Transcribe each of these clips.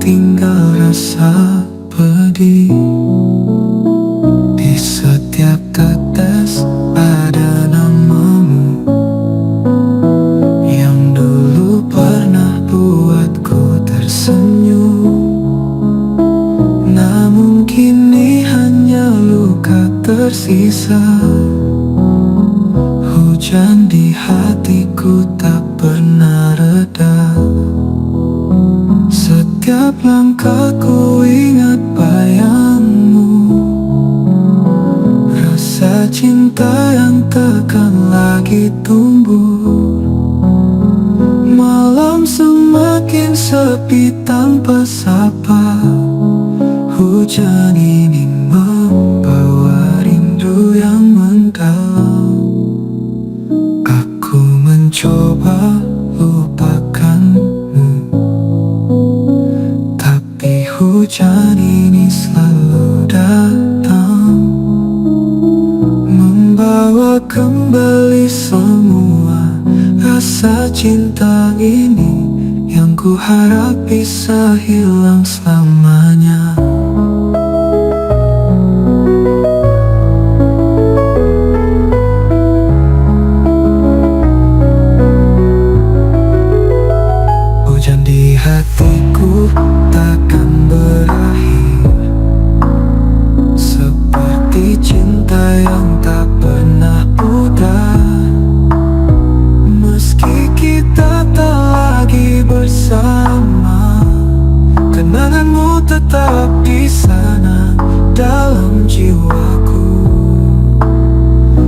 tinggal rasa pedih. Di setiap tetes ada namamu, yang dulu pernah buatku tersenyum. Namun kini hanya luka tersisa. Hujan di hatiku tak pernah reda. Setiap langkahku ingat bayangmu, rasa cinta yang takkan lagi tumbuh. Malam semakin sepi tanpa sapa. Hujan ini membawa rindu yang mendalam. Aku mencoba lupakanmu, tapi hujan ini selalu datang, membawa kembali semua rasa cinta ini yang ku harap bisa hilang selamanya. Hujan di hatiku takkan berakhir, seperti cinta yang tak pernah pudar. Meski kita tak lagi bersama, kenanganmu tetap di sana dalam jiwaku.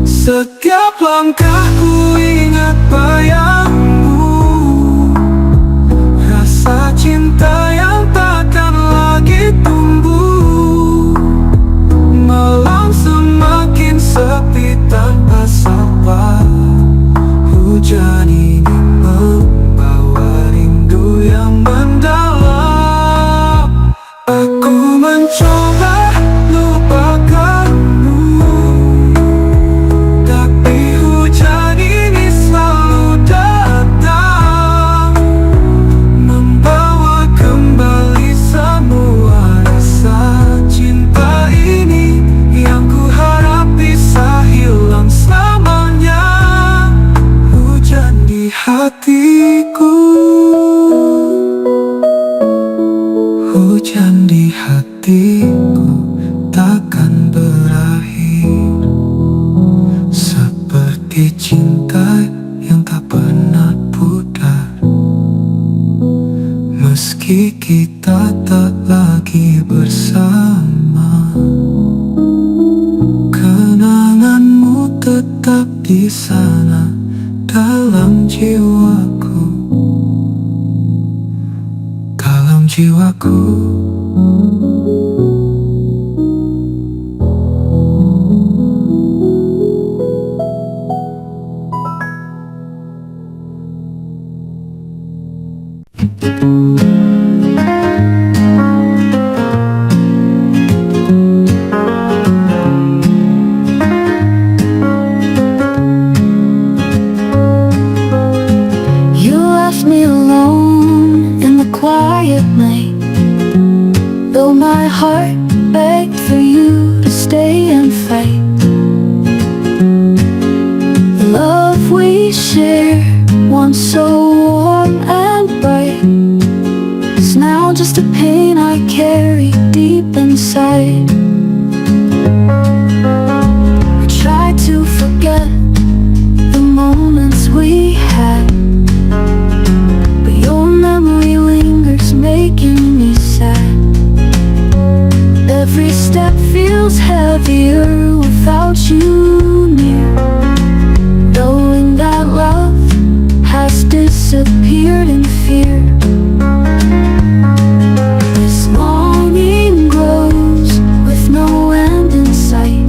Setiap langkahku ingat bayangmu, rasa cinta yang takkan lagi tumbuh. Malam semakin sepi tanpa sapa. Hujan ini membawa rindu yang mendalam. Aku mencoba lupakanmu, tapi hujan ini selalu datang, membawa kembali semua rasa cinta ini yang ku harap bisa hilang selamanya. Hujan di hatiku, hujan di hatiku takkan berakhir, seperti cinta yang tak pernah pudar. Meski kita tak lagi bersama, kenanganmu tetap di sana dalam jiwaku, dalam jiwaku. You left me alone in the quiet night, though my heart begged for you to stay and fight. The love we shared, once so warm and bright, is now just a pain I carry deep inside. I try to forget the moments we had, but your memory lingers, making me sad. Every step feels heavier without you near, knowing that love has disappeared in fear. This longing grows with no end in sight.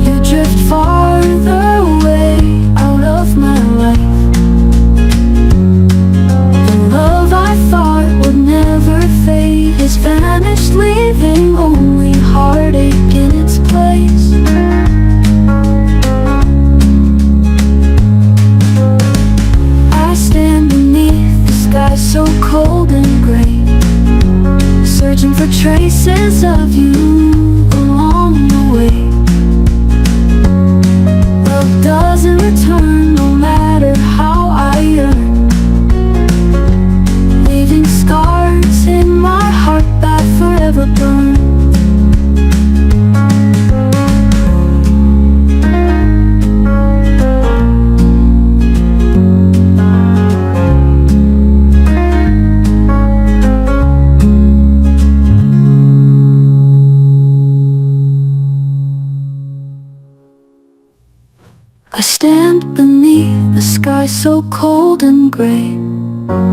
You drift farther away out of my life. The love I thought would never fade has vanished, leaving only heartache in its place. traces of you along the way. Love doesn't return no matter how I yearn, leaving scars in my heart that forever burn. I stand beneath the sky so cold and gray,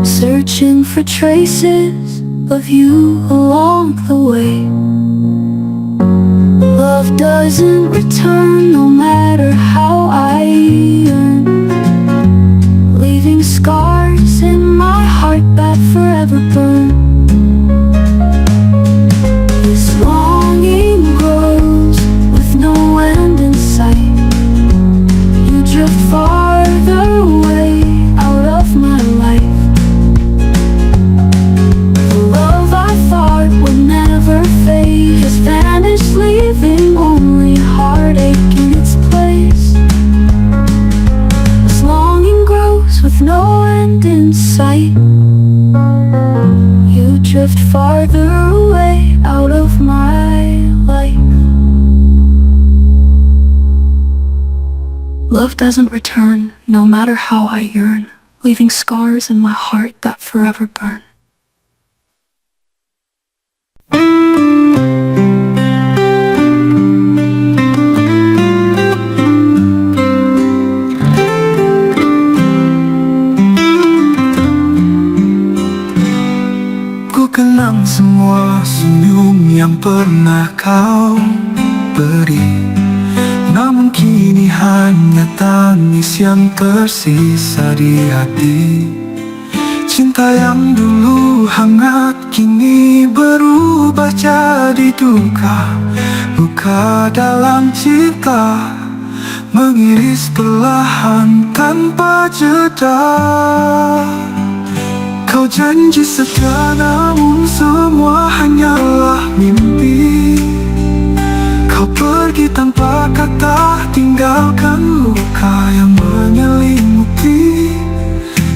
searching for traces of you along the way. Love doesn't return no matter how I yearn, leaving scars in my heart that forever burn. This longing grows with no end in sight. Drift farther away out of my life. The love I thought would never fade has vanished, leaving only heartache in its place. This longing grows with no end in sight. You drift farther away out of my life. Love doesn't return, no matter how I yearn, leaving scars in my heart that forever burn. Ku kenang semua senyum yang pernah kau beri, namun kini hanya tangis yang tersisa di hati. Cinta yang dulu hangat kini berubah jadi duka. Luka dalam cinta mengiris perlahan tanpa jeda. Kau janji setia namun semua hanyalah mimpi. Kau pergi tanpa kata, tinggalkan luka yang menyelimuti.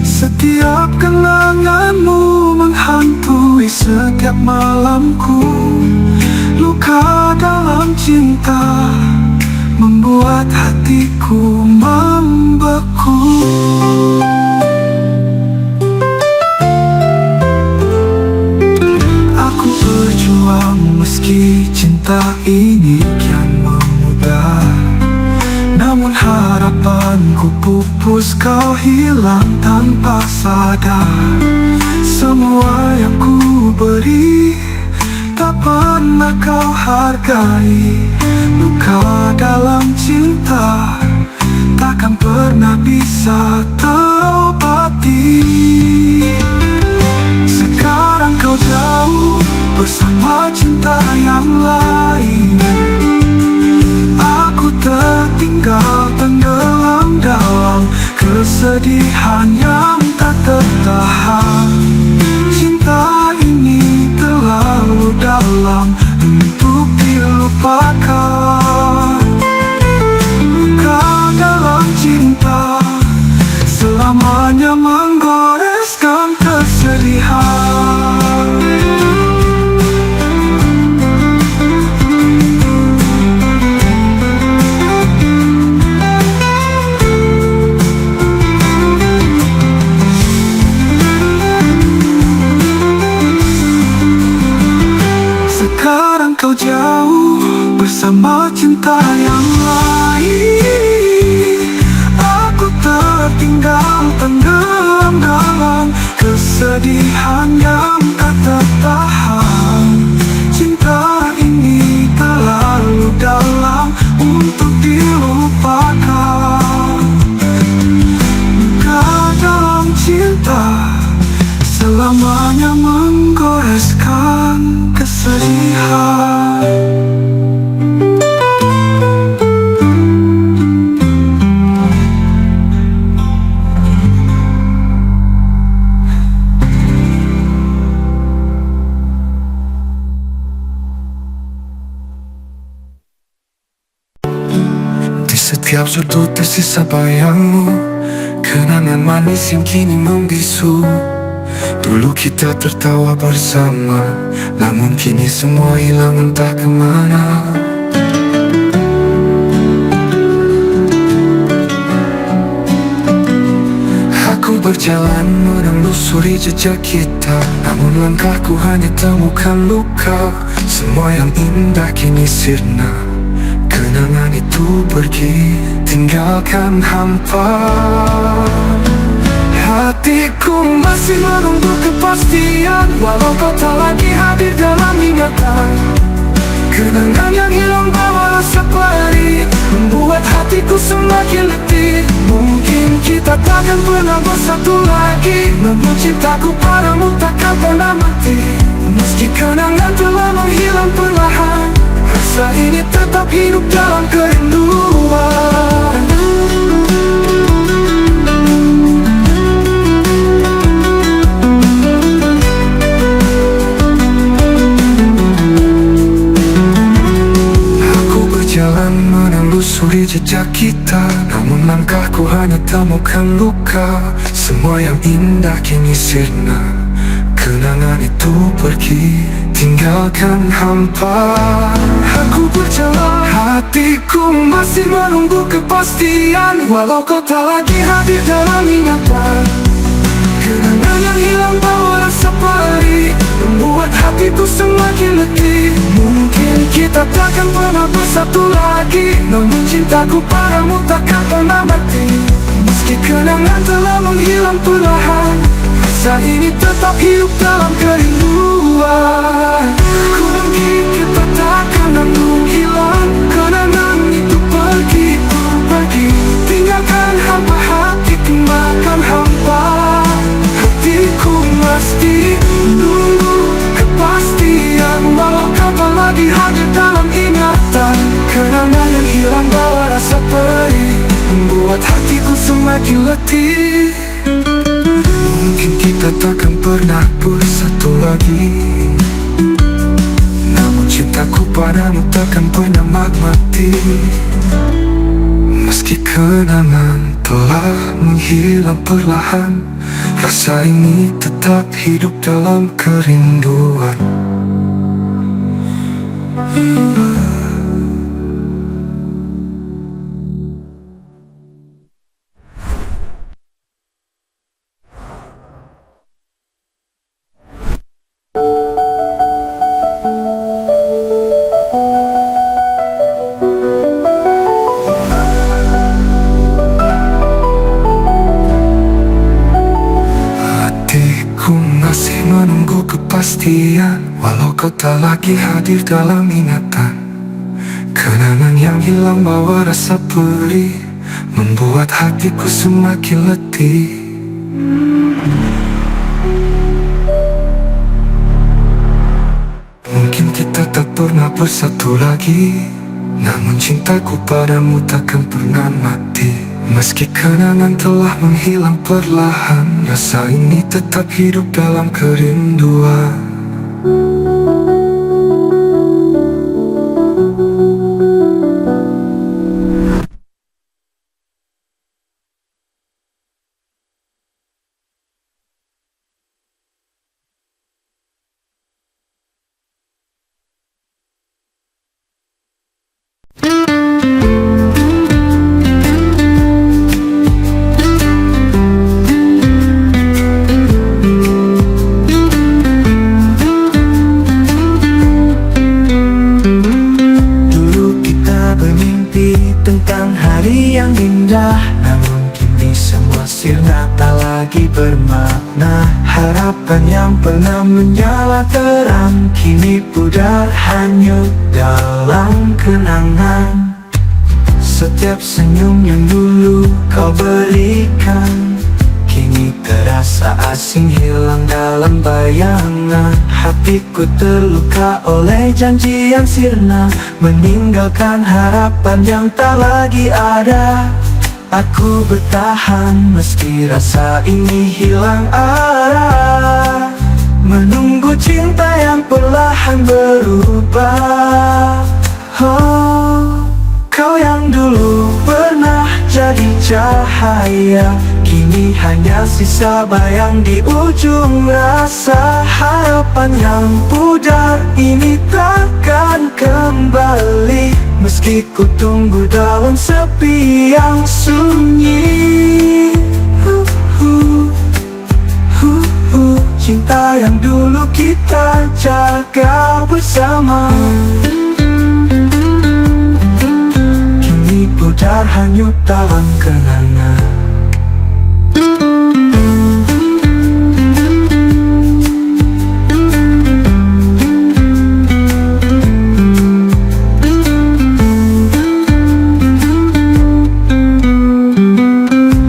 Setiap kenanganmu menghantui setiap malamku. Luka dalam cinta membuat hatiku membeku. Aku berjuang meski cinta ini kian memudar, namun harapanku pupus, kau hilang tanpa sadar. Semua yang ku beri tak pernah kau hargai. Luka dalam cinta takkan pernah bisa terobati. Sekarang kau jauh bersama cinta yang lain. Aku tertinggal tenggelam dalam kesedihan yang tak tertahan. Cinta ini terlalu dalam untuk dilupakan. Luka dalam cinta selamanya menggoreskan kesedihan. Sekarang kau jauh bersama cinta yang lain. Aku tertinggal tenggelam dalam kesedihan yang tak tertahan. Cinta ini terlalu dalam untuk dilupakan. Luka dalam cinta selamanya menggoreskan kesedihan. Setiap sudut tersisa bayangmu, kenangan manis yang kini membisu. Dulu kita tertawa bersama, namun kini semua hilang entah kemana. Aku berjalan menelusuri jejak kita, namun langkahku hanya temukan luka. Semua yang indah kini sirna, kenangan itu pergi tinggalkan hampa. Hatiku masih menunggu kepastian, walau kau tak lagi hadir dalam ingatan. Kenangan yang hilang bawa rasa perih, membuat hatiku semakin letih. Mungkin kita takkan pernah bersatu lagi, namun cintaku padamu takkan pernah mati. Meski kenangan telah menghilang perlahan, rasa ini tetap hidup dalam kerinduan. Menelusuri jejak kita, namun langkahku hanya temukan luka. Semua yang indah kini sirna, kenangan itu pergi tinggalkan hampa. Aku berjalan, hatiku masih menunggu kepastian, walau kau tak lagi hadir dalam ingatan. Kenangan yang hilang bawa rasa perih, membuat hatiku semakin letih. Mungkin kita takkan pernah bersatu lagi, namun cintaku padamu takkan pernah mati. Meski kenangan telah menghilang perlahan, rasa ini tetap hidup dalam kerinduan. Ku mungkin kita takkan menghilang, kenangan itu pergi, tinggalkan hampa, hatiku makan hampa. Hatiku mesti menunggu kepastian, walau kau tak lagi hadir dalam ingatan. Kenangan yang hilang bawa rasa perih, membuat hatiku semakin letih. Mungkin kita takkan pernah bersatu lagi, namun cintaku padamu takkan pernah mati. Meski kenangan telah menghilang perlahan, rasa ini tetap hidup dalam kerinduan. Masih menunggu kepastian, walau kau tak lagi hadir dalam ingatan. Kenangan yang hilang bawa rasa perih, membuat hatiku semakin letih. Mungkin kita tak pernah bersatu lagi, namun cintaku padamu takkan pernah mati. Meski kenangan telah menghilang perlahan, rasa ini tetap hidup dalam kerinduan. Tentang hari yang indah, namun kini semua sirna tak lagi bermakna. Harapan yang pernah menyala terang, kini pudar hanyut dalam kenangan. Setiap senyum yang dulu kau berikan, kini terasa asing, hilang dalam bayangan. Hatiku terluka oleh janji yang sirna, meninggalkan harapan yang tak lagi ada. Aku bertahan meski rasa ini hilang arah, menunggu cinta yang perlahan berubah. Oh, kau yang dulu pernah dia. Kini hanya sisa bayang di ujung rasa. Harapan yang pudar ini takkan kembali, meski ku tunggu dalam sepi yang sunyi. Cinta yang dulu kita jaga bersama, kini pudar hanyut dalam kenangan.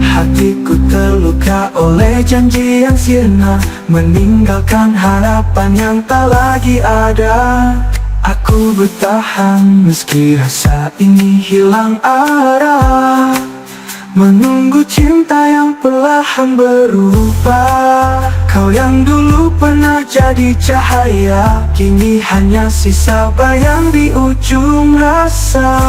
Hatiku terluka oleh janji yang sirna, meninggalkan harapan yang tak lagi ada. Aku bertahan meski rasa ini hilang arah, menunggu cinta yang perlahan berubah. Kau yang dulu pernah jadi cahaya, kini hanya sisa bayang di ujung rasa.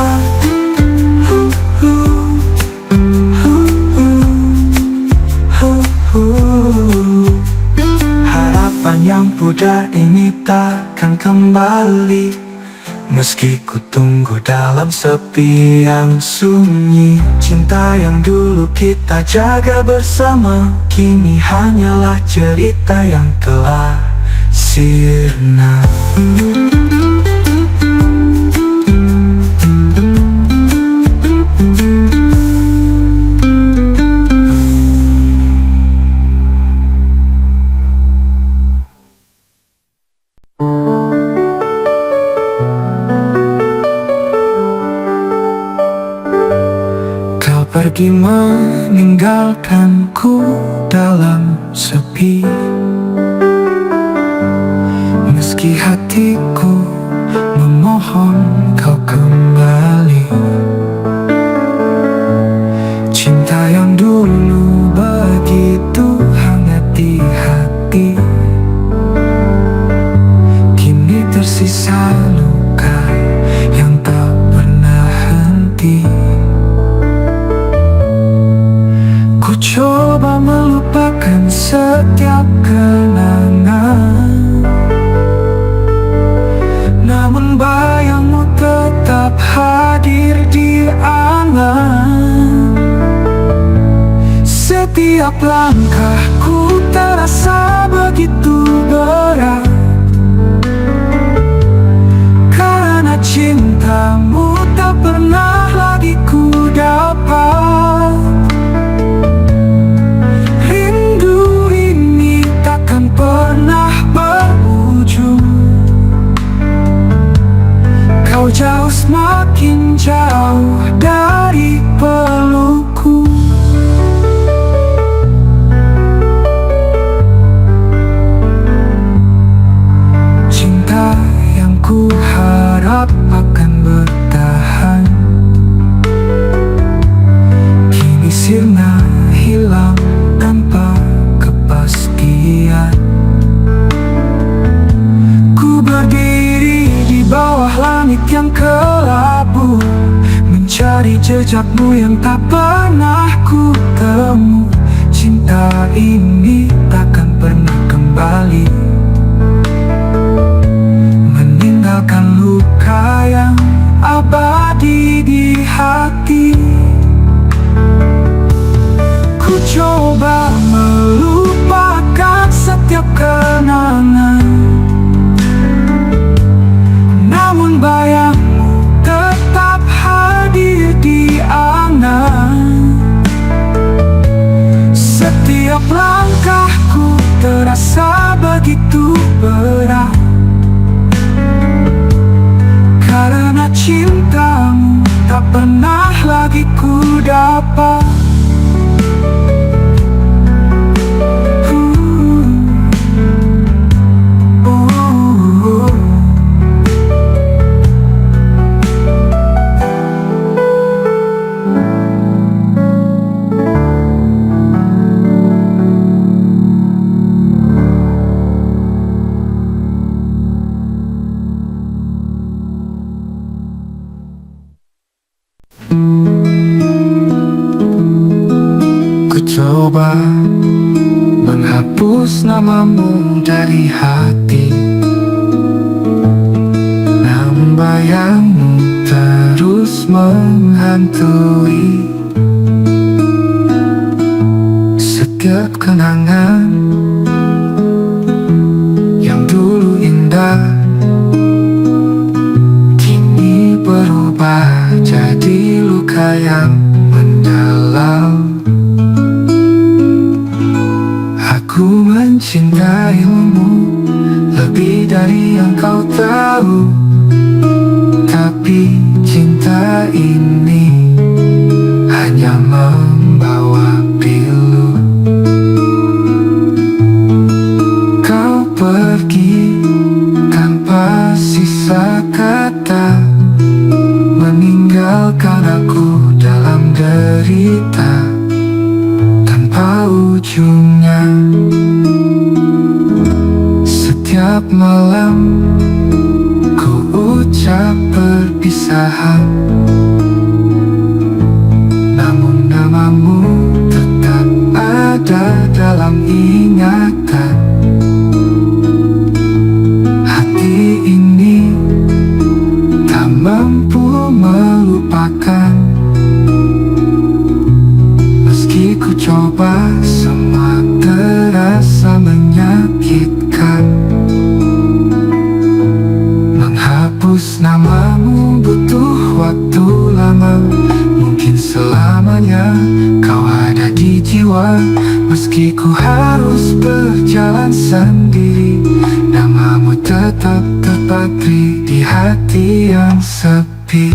Harapan yang pudar ini takkan kembali, meski ku tunggu dalam sepi yang sunyi. Cinta yang dulu kita jaga bersama, kini hanyalah cerita yang telah sirna. Pergi meninggalkanku dalam sepi, meski hatiku memohon kau kembali. Cinta yang dulu begitu hangat di hati, kini tersisa luka yang tak pernah henti. Coba melupakan setiap kenangan, namun bayangmu tetap hadir di angan. Setiap langkahku terasa begitu berat, karena cintamu tak pernah lagi ku dapat. Pernah berujung, kau jauh semakin jauh dari pelukku. Cinta yang ku harap akan bertahan, kini sirna hilang tanpa kepastian. Berdiri di bawah langit yang kelabu, mencari jejakmu yang tak pernah ku temu. Cinta ini takkan pernah kembali, meninggalkan luka yang abadi di hati. Ku coba melupakan setiap kenangan, namun bayangmu tetap hadir di angan. Setiap langkahku terasa begitu berat, karena cintamu tak pernah lagi ku dapat. coba menghapus namamu dari hati, namun bayangmu terus menghantui setiap kenangan yang dulu indah, kini berubah jadi luka yang mendalam. Aku mencintaimu lebih dari yang kau tahu, tapi cinta ini hanya membawa pilu. Kau pergi tanpa sisa kata, meninggalkan aku dalam derita tanpa ujungnya. Setiap malam ku ucap perpisahan, namun namamu tetap ada dalam ingatan. Hati ini tak mampu melupakan, meski ku coba semua terasa menyakitkan. Menghapus namamu butuh waktu lama, mungkin selamanya kau ada di jiwa. Meski ku harus berjalan sendiri, namamu tetap terpatri di hati yang sepi.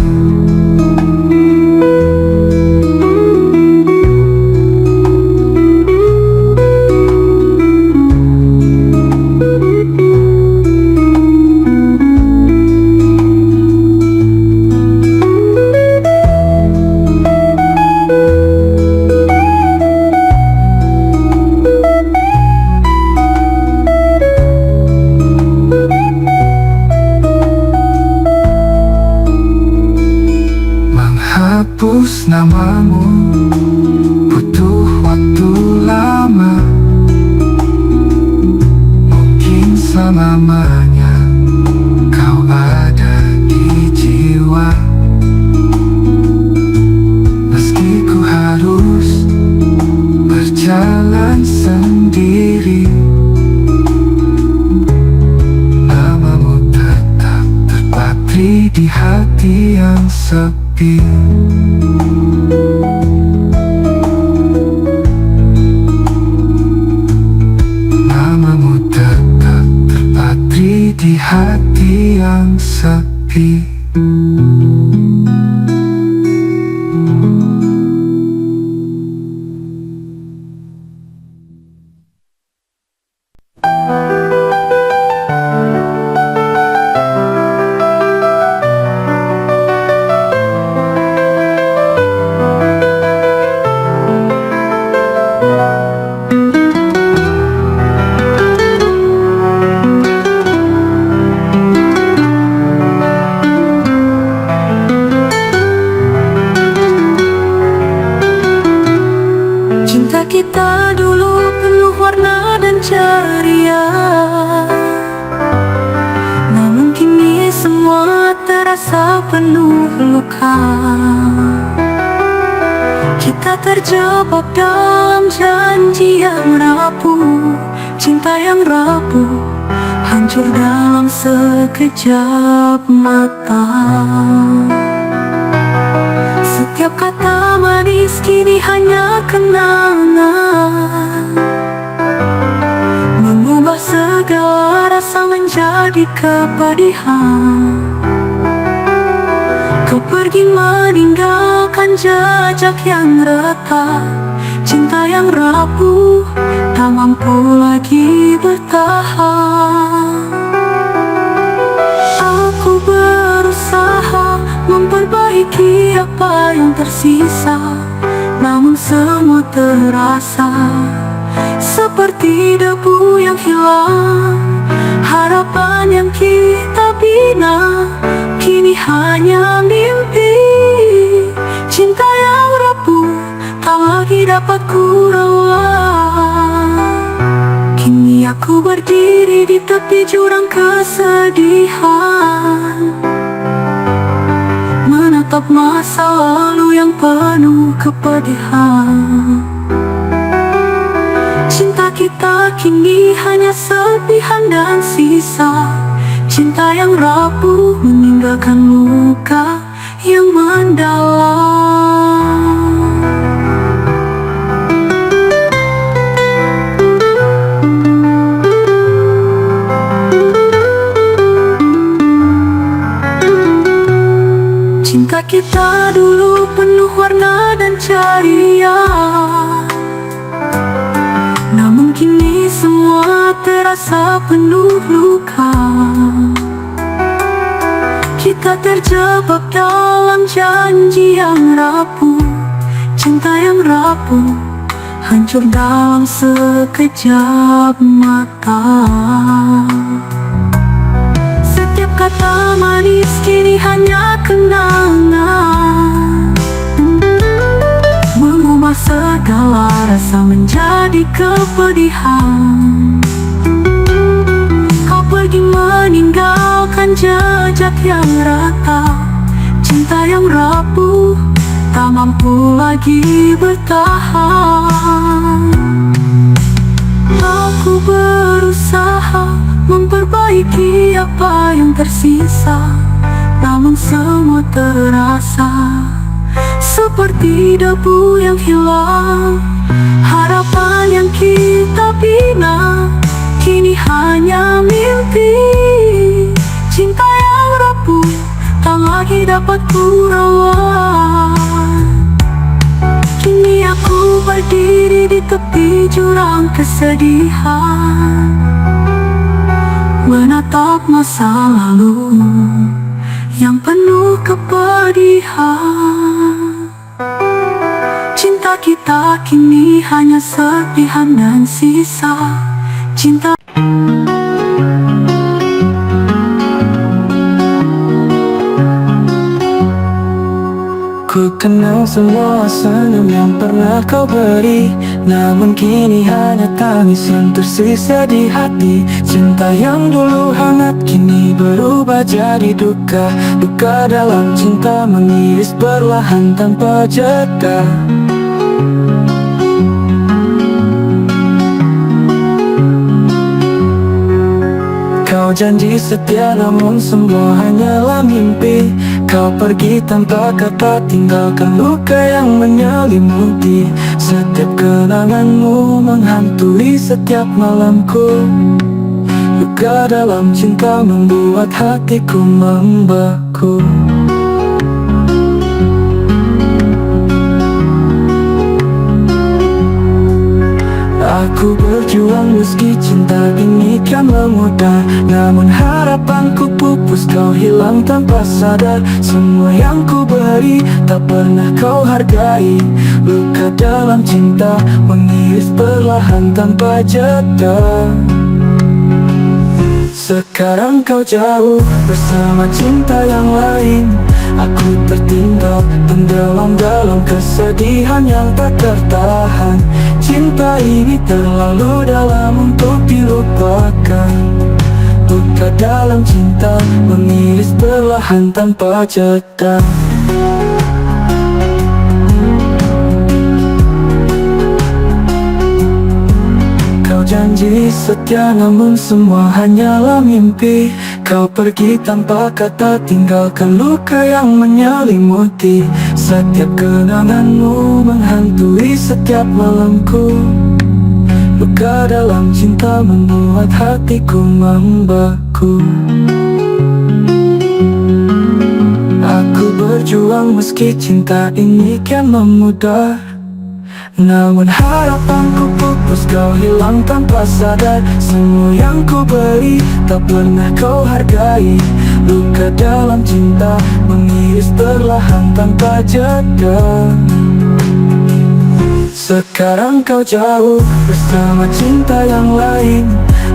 Menghapus namamu butuh waktu lama, mungkin selamanya kau ada di jiwa. Meski ku harus berjalan sendiri, namamu tetap terpatri di hati yang sepi. Namamu tetap terpatri di hati yang sepi. Kita dulu penuh warna dan ceria, namun kini semua terasa penuh luka. Kita terjebak dalam janji yang rapuh, cinta yang rapuh, hancur dalam sekejap mata. Setiap kata manis kini hanya kenangan, mengubah segala rasa menjadi kepedihan. Kau pergi meninggalkan jejak yang retak, cinta yang rapuh, tak mampu lagi bertahan. Aku berusaha memperbaiki apa yang tersisa, namun semua terasa seperti debu yang hilang. Harapan yang kita bina kini hanya mimpi, cinta yang rapuh tak lagi dapat ku rawat. Kini aku berdiri di tepi jurang kesedihan, menatap masa lalu yang penuh kepedihan. Cinta kita kini hanya serpihan dan sisa, cinta yang rapuh meninggalkan luka yang mendalam. Cinta kita dulu penuh warna dan ceria, namun kini semua terasa penuh luka. Kita terjebak dalam janji yang rapuh, cinta yang rapuh, hancur dalam sekejap mata. Setiap kata manis kini hanya kenangan, mengubah segala rasa menjadi kepedihan. Kau pergi meninggalkan jejak yang rata, cinta yang rapuh tak mampu lagi bertahan. Aku berusaha memperbaiki apa yang tersisa, namun semua terasa seperti debu yang hilang. Harapan yang kita bina kini hanya mimpi, cinta yang rapuh tak lagi dapat ku rawat. Kini aku berdiri di tepi jurang kesedihan, menatap masa lalu yang penuh kepedihan. Cinta kita kini hanya serpihan dan sisa, cinta. Ku kenal semua senyum yang pernah kau beri, namun kini hanya tangis yang tersisa di hati. Cinta yang dulu hangat kini berubah jadi duka. Duka dalam cinta mengiris perlahan tanpa jeda. Kau janji setia namun semua hanyalah mimpi. Kau pergi tanpa kata, tinggalkan luka yang menyelimuti. Setiap kenanganmu menghantui setiap malamku. Luka dalam cinta membuat hatiku membeku. Aku berjuang meski cinta ini kan memudar, namun harapanku pupus, kau hilang tanpa sadar. Semua yang ku beri tak pernah kau hargai. Luka dalam cinta mengiris perlahan tanpa jeda. Sekarang kau jauh bersama cinta yang lain. Aku tertinggal tenggelam dalam kesedihan yang tak tertahan. Cinta ini terlalu dalam untuk dilupakan. Luka dalam cinta mengiris perlahan tanpa jeda. Kau janji setia namun semua hanyalah mimpi. Kau pergi tanpa kata, tinggalkan luka yang menyelimuti. Setiap kenanganmu menghantui setiap malamku. Luka dalam cinta membuat hatiku membeku. Aku berjuang meski cinta ini kian memudar, namun harapanku pupus, kau hilang tanpa sadar. Semua yang ku beri tak pernah kau hargai. Luka dalam cinta mengiris perlahan tanpa jeda. Sekarang kau jauh bersama cinta yang lain.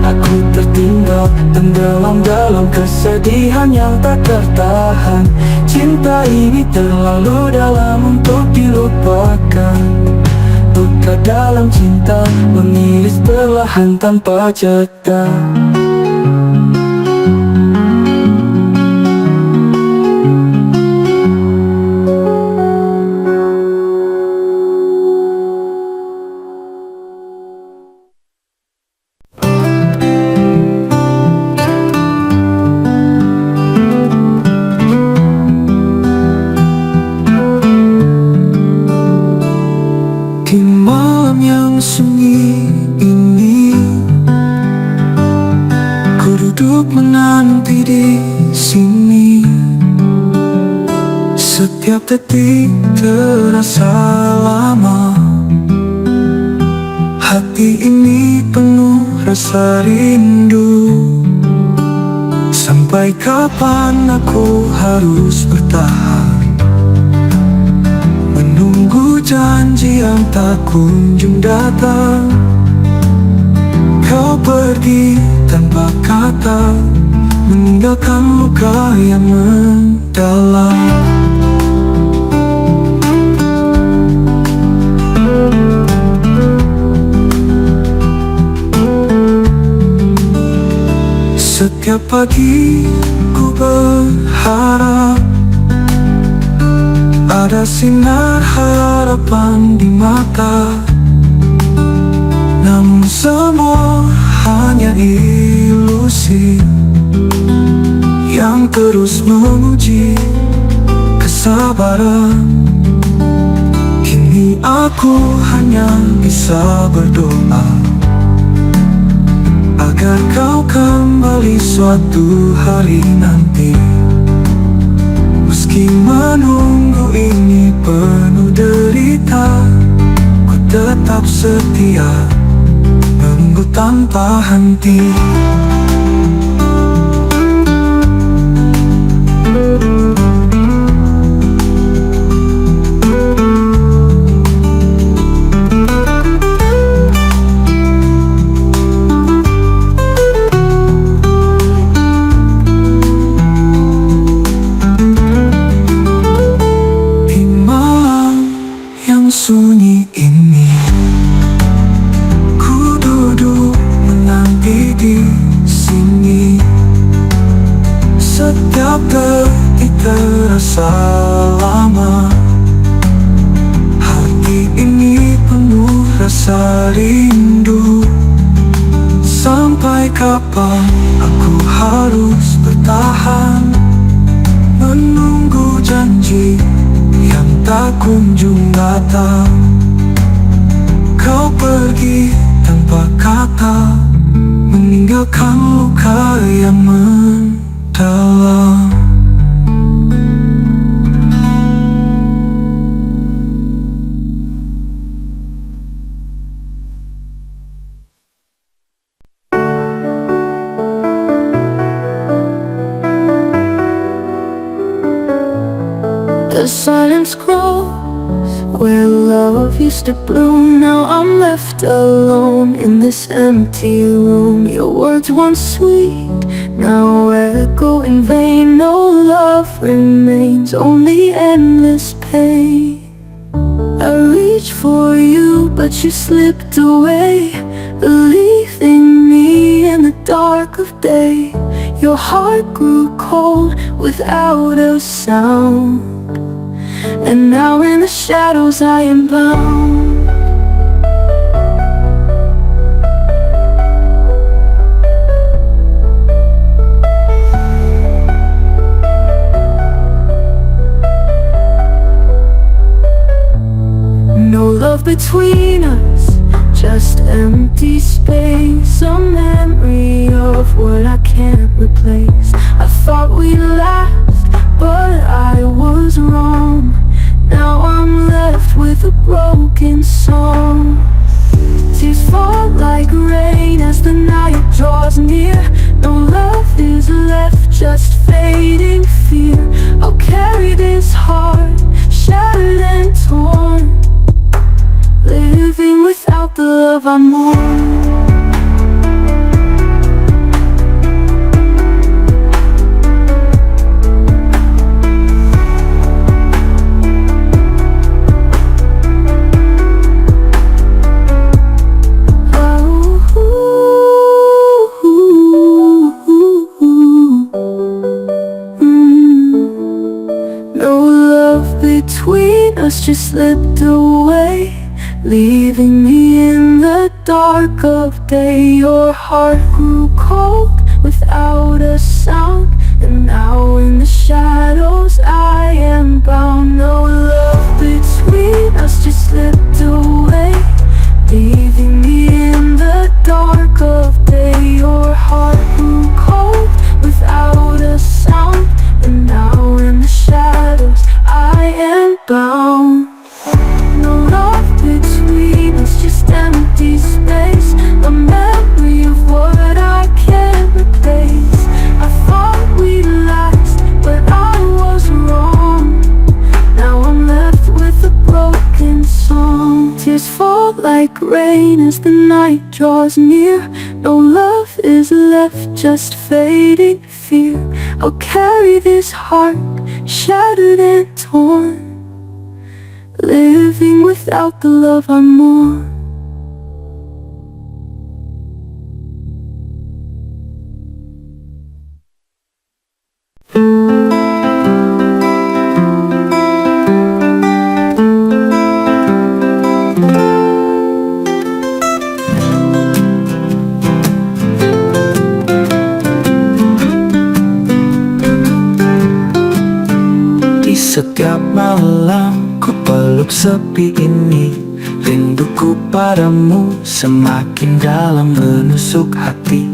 Aku tertinggal tenggelam dalam kesedihan yang tak tertahan. Cinta ini terlalu dalam untuk dilupakan. Peka dalam cinta, mengiris perlahan tanpa jeda. Di malam yang sunyi ini, ku duduk menanti di sini. Setiap detik terasa lama. Hati ini penuh rasa rindu. Sampai kapan aku harus bertahan, menunggu janji yang tak kunjung datang. Kau pergi tanpa kata, meninggalkan luka yang mendalam. Setiap pagi ku berharap ada sinar harapan di mata. Namun semua hanya ilusi yang terus menguji kesabaran. Kini aku hanya bisa berdoa agar kau kembali suatu hari nanti. Meski menunggu ini penuh derita, ku tetap setia, menunggu tanpa henti. Sunyi ini, ku duduk menanti di sini. Setiap detik terasa lama. Hati ini penuh rasa rindu. Sampai kapan aku harus bertahan, menunggu janji yang tak kunjung datang. Kau pergi tanpa kata, meninggalkan luka yang mendalam. The silence grows where love used to bloom. Now I'm left alone in this empty room. Your words once sweet, now echo in vain. No love remains, only endless pain. I reached for you, but you slipped away, leaving me in the dark of day. Your heart grew cold without a sound, and now in the shadows I am bound. No love between us, just empty space. A memory of what I can't replace. I thought we'd last, but I was wrong. Now I'm left with a broken song. Tears fall like rain as the night draws near. No love is left, just fading fear. I'll carry this heart, shattered and torn, living without the love I mourn. just slipped away, leaving me in the dark of day. Your heart grew cold without a sound, and now in the shadows I am bound. No love between us, just slipped away, leaving me in the dark of day. Your heart grew cold without a sound, and now in the shadows I am bound. No love between us, just empty space, a memory of what I can't replace. I thought we'd last, but I was wrong. Now I'm left with a broken song. Tears fall like rain as the night draws near. No love is left, just fading fear. I'll carry this heart, shattered and torn, living without the love I mourn. Di setiap malam ku peluk sepi ini, rinduku padamu semakin dalam menusuk hati.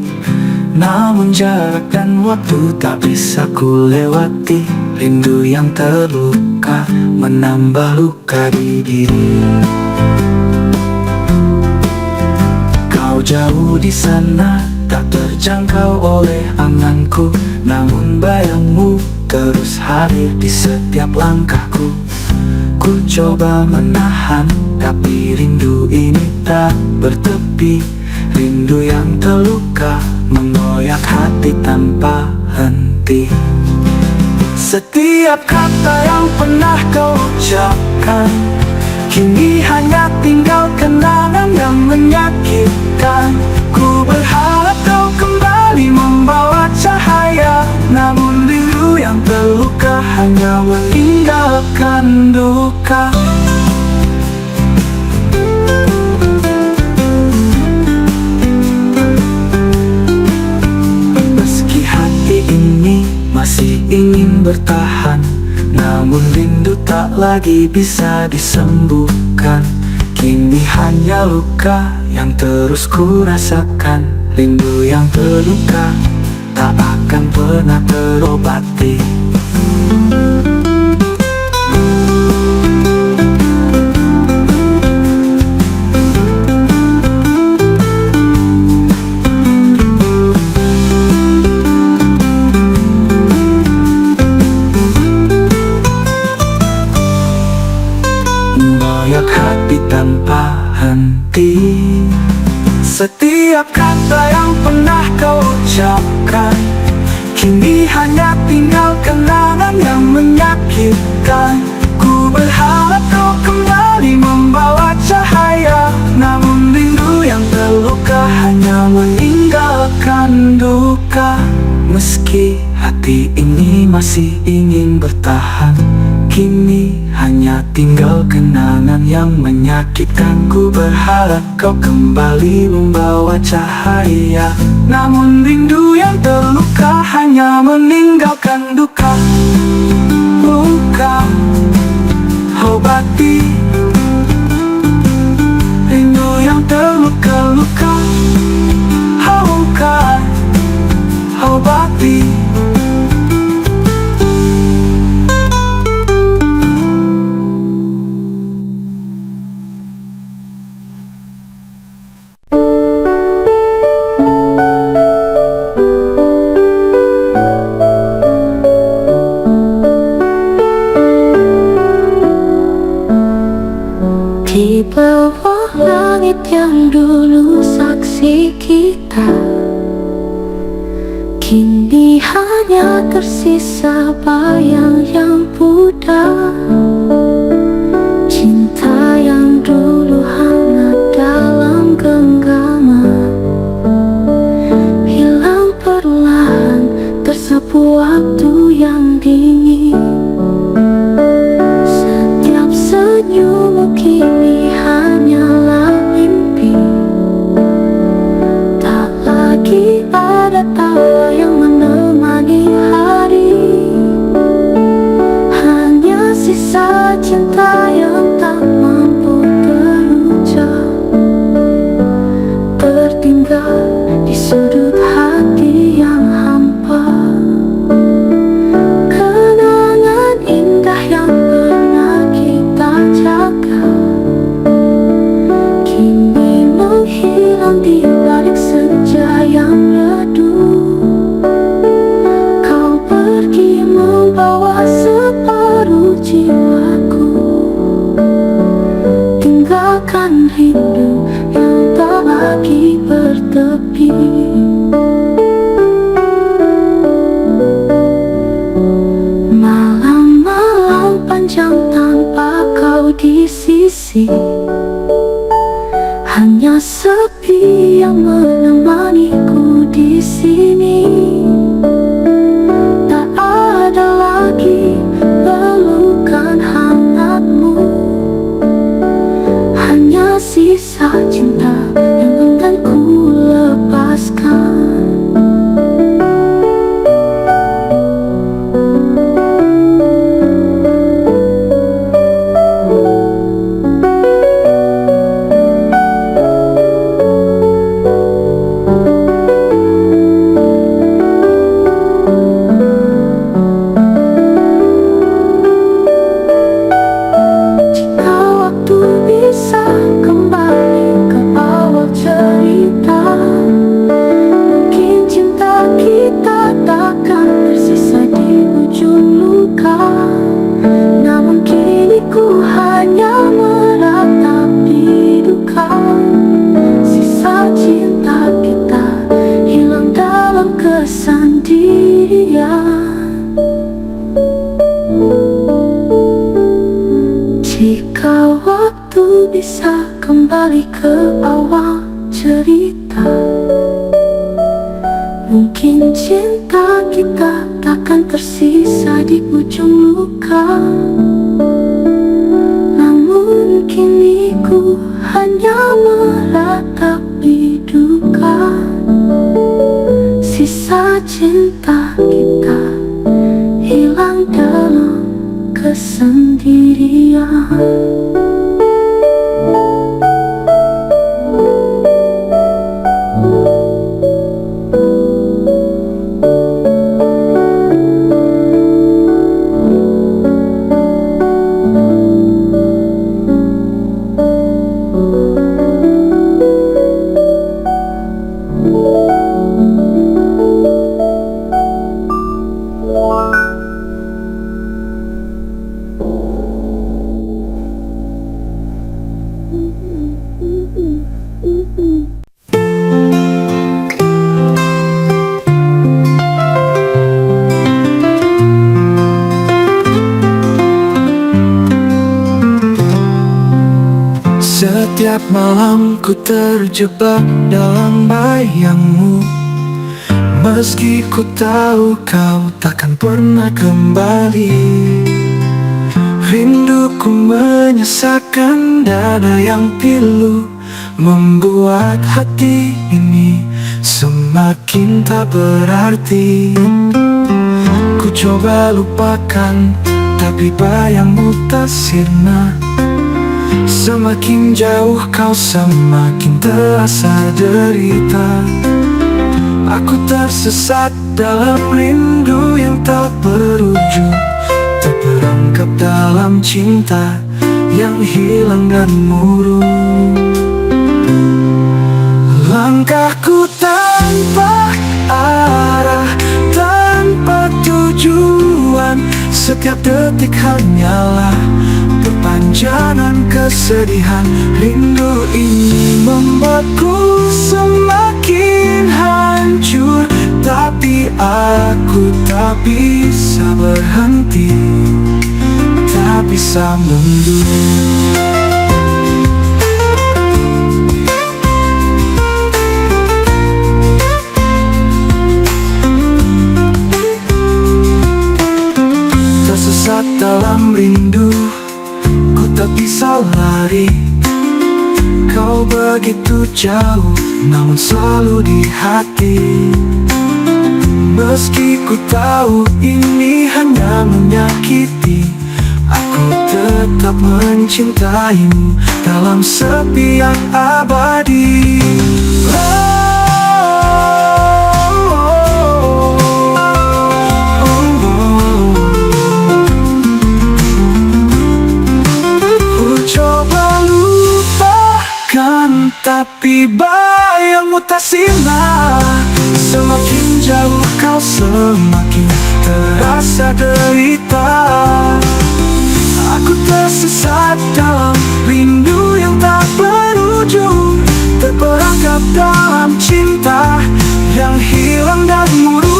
Namun jarak dan waktu tak bisa ku lewati. Rindu yang terluka menambah luka di diri. Kau jauh di sana, tak terjangkau oleh anganku, namun bayangmu terus hadir di setiap langkahku. Ku coba menahan, tapi rindu ini tak bertepi. Rindu yang terluka mengoyak hati tanpa henti. Setiap kata yang pernah kau ucapkan kini hanya tinggal kenangan yang menyakitkan. Ku berharap kau kembali membawa cahaya, namun rindu yang terluka hanya meninggalkan duka. Meski hati ini masih ingin bertahan, namun rindu tak lagi bisa disembuhkan. Kini hanya luka yang terus ku rasakan. Rindu yang terluka tak akan pernah terobati. Mengoyak hati tanpa henti. Setiap kata yang pernah kau ucapkan kini hanya tinggal kenangan yang menyakitkan. Ku berharap kau kembali membawa cahaya, namun rindu yang terluka hanya meninggalkan duka. Meski hati ini masih ingin bertahan, kini hanya tinggal kenangan yang menyakitkan. Ku berharap kau kembali membawa cahaya, namun rindu yang terluka hanya meninggalkan duka. Luka obati, rindu yang terluka-luka. Luka obati. Di bawah langit yang dulu saksi kita, kini hanya tersisa bayang yang pudar. Cinta yang dulu hangat dalam genggaman hilang perlahan, tersapu waktu yang dingin. Setiap pasti. Hanya sepi yang menemaniku di sini. Tak ada lagi pelukan hangatmu, hanya sisa cinta yang enggan ku lepaskan. Jika waktu bisa kembali ke awal cerita, mungkin cinta kita takkan tersisa di ujung luka. Namun kini ku hanya meratapi duka, sisa cinta kita hilang dalam kesendirian. Setiap malam ku terjebak dalam bayangmu, meski ku tahu kau takkan pernah kembali. Rinduku menyesakkan dada yang pilu, membuat hati ini semakin tak berarti. Ku coba lupakan, tapi bayangmu tak sirna. Semakin jauh kau semakin terasa derita. Aku tersesat dalam rindu yang tak berujung, terperangkap dalam cinta yang hilang dan murung. Langkahku tanpa arah, tanpa tujuan, setiap detik hanyalah perpanjangan kesedihan. Rindu ini membuatku semakin hancur, tapi aku tak bisa berhenti, tak bisa mundur. Tersesat dalam rindu, ku tak bisa lari. Kau begitu jauh, namun selalu di hati. Meski ku tahu ini hanya menyakiti, aku tetap mencintaimu dalam sepi yang abadi. Tapi bayangmu tak sirna. Semakin jauh kau semakin terasa derita. Aku tersesat dalam rindu yang tak berujung, terperangkap dalam cinta yang hilang dan murung.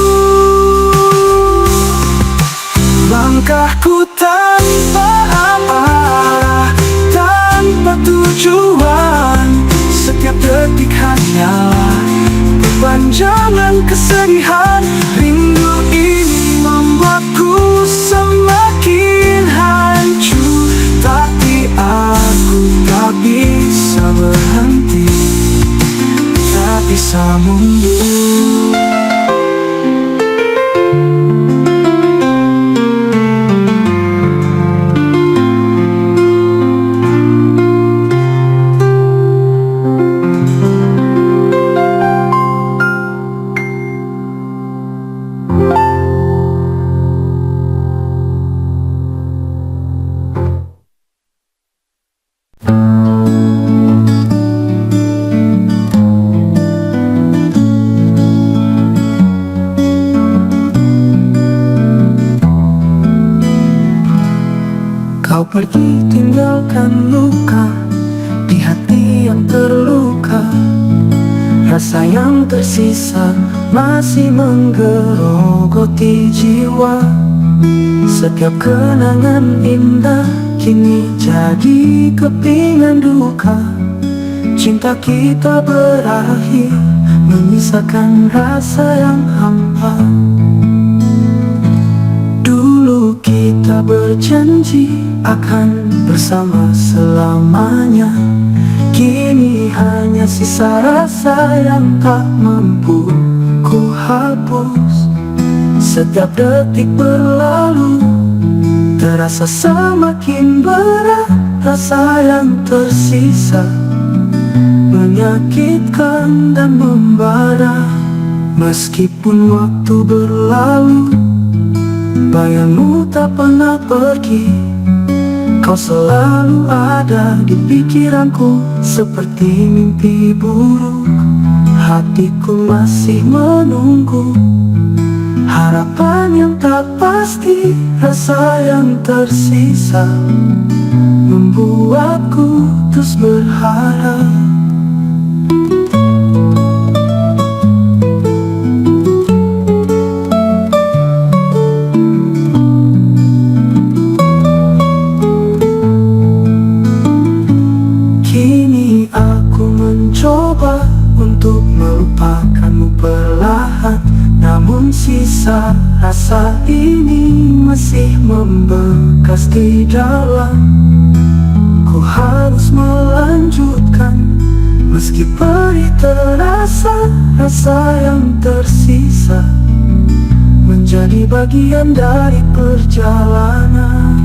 Langkahku tanpa arah, tanpa bertahan. Rindu ini membuatku semakin hancur, tapi aku tak bisa berhenti, tak bisa mundur. Kau pergi tinggalkan luka di hati yang terluka. Rasa yang tersisa masih menggerogoti jiwa. Setiap kenangan indah kini jadi kepingan duka. Cinta kita berakhir, menyisakan rasa yang hampa. Dulu kita berjanji akan bersama selamanya. Kini hanya sisa rasa yang tak mampu ku hapus. Setiap detik berlalu terasa semakin berat. Rasa yang tersisa menyakitkan dan membara. Meskipun waktu berlalu, bayangmu tak pernah pergi. Kau selalu ada di pikiranku seperti mimpi buruk. Hatiku masih menunggu harapan yang tak pasti. Rasa yang tersisa membuatku terus berharap. Coba untuk melupakanmu perlahan, namun sisa rasa ini masih membekas di dalam. Ku harus melanjutkan meski perih terasa. Rasa yang tersisa menjadi bagian dari perjalanan.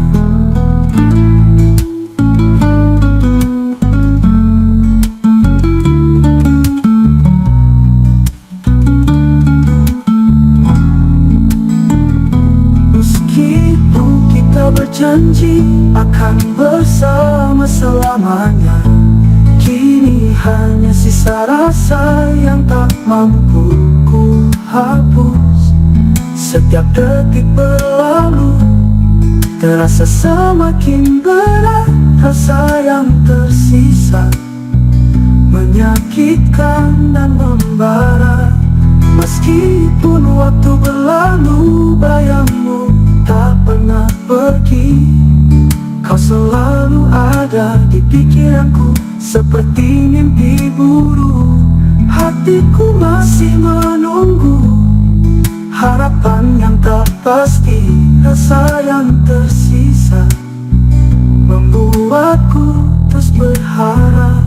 Berjanji akan bersama selamanya. Kini hanya sisa rasa yang tak mampu ku hapus. Setiap detik berlalu terasa semakin berat. Rasa yang tersisa menyakitkan dan membara. Meskipun waktu berlalu, bayangmu tak pernah pergi. Kau selalu ada di pikiranku seperti mimpi buruk. Hatiku masih menunggu harapan yang tak pasti. Rasa yang tersisa membuatku terus berharap.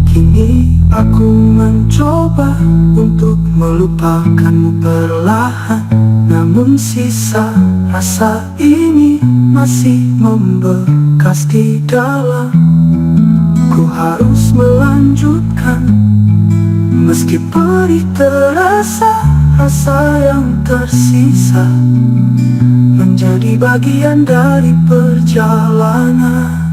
Kini aku mencoba untuk melupakanmu perlahan, namun sisa rasa ini masih membekas di dalam. Ku harus melanjutkan meski perih terasa. Rasa yang tersisa menjadi bagian dari perjalanan.